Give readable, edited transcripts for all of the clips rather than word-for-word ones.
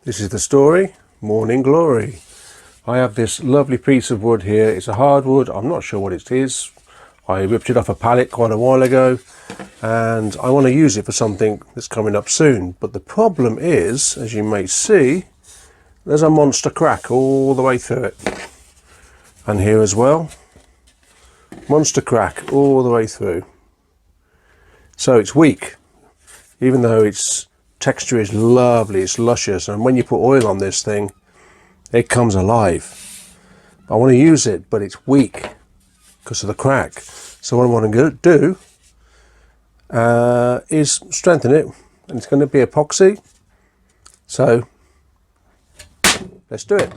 This is the story, Morning Glory. I have this lovely piece of wood here. It's a hardwood. I'm not sure what it is. I ripped it off a pallet quite a while ago and I want to use it for something that's coming up soon. But the problem is, as you may see, there's a monster crack all the way through it. And here as well, monster crack all the way through. So it's weak, even though its texture is lovely, it's luscious, and when you put oil on this thing, it comes alive. I want to use it, but it's weak because of the crack. So what I want to do is strengthen it, and it's going to be epoxy. So let's do it.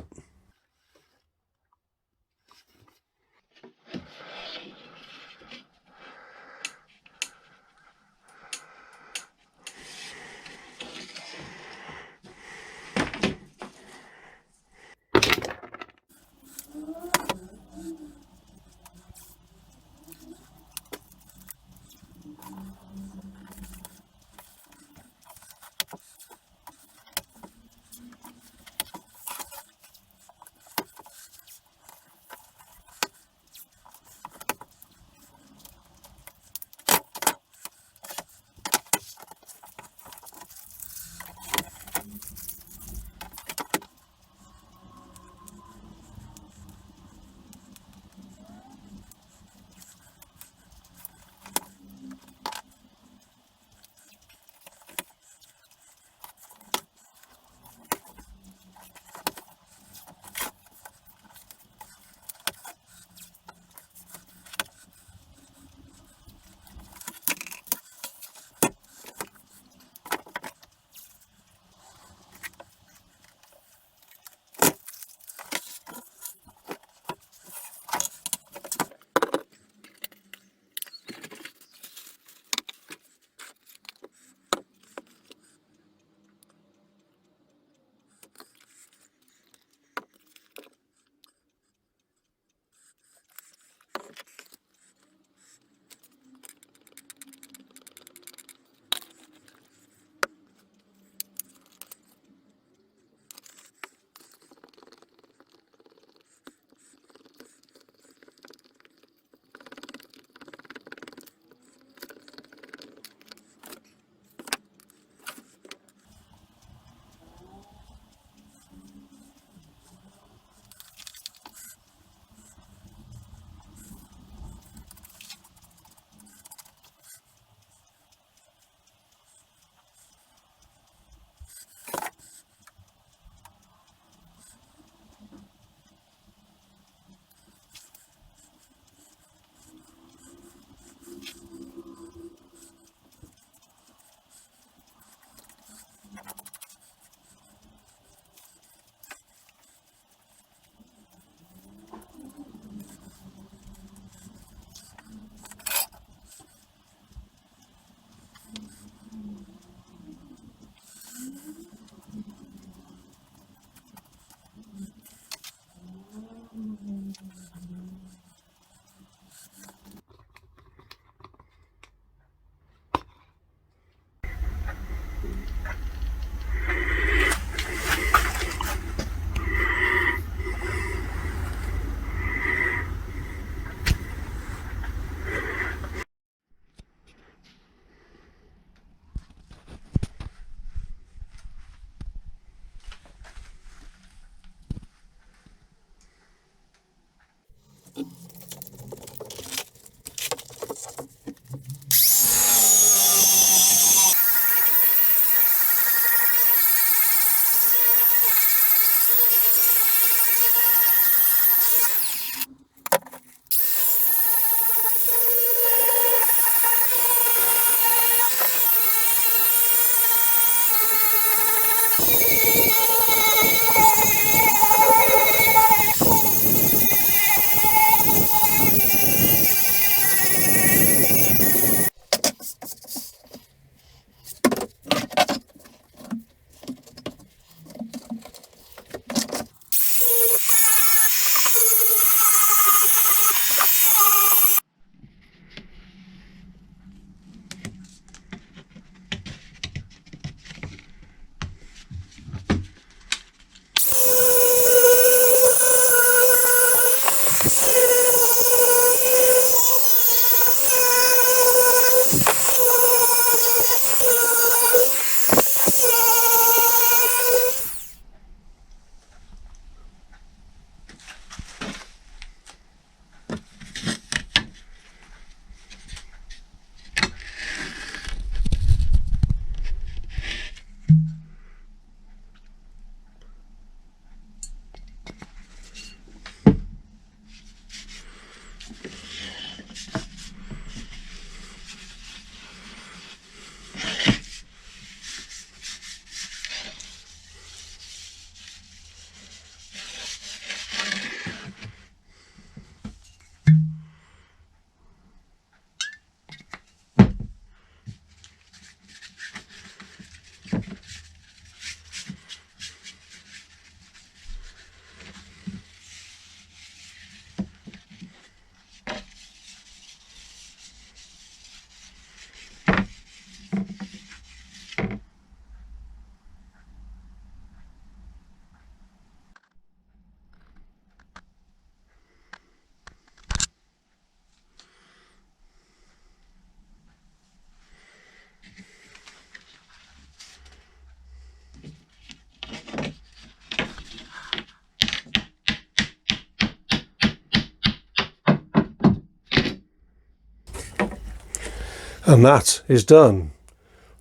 And that is done.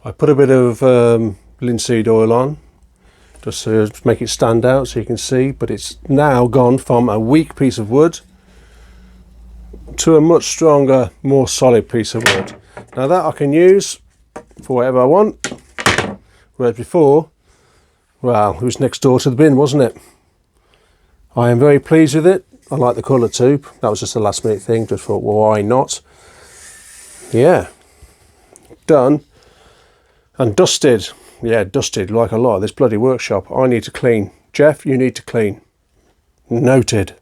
I put a bit of linseed oil on just to make it stand out so you can see, but it's now gone from a weak piece of wood to a much stronger, more solid piece of wood. Now that I can use for whatever I want, whereas before, well, it was next door to the bin, wasn't it? I am very pleased with it. I like the colour too. That was just a last minute thing, just thought, well, why not? Yeah, done and dusted. Yeah, dusted like a lot of this bloody workshop. I need to clean. Jeff, you need to clean. Noted.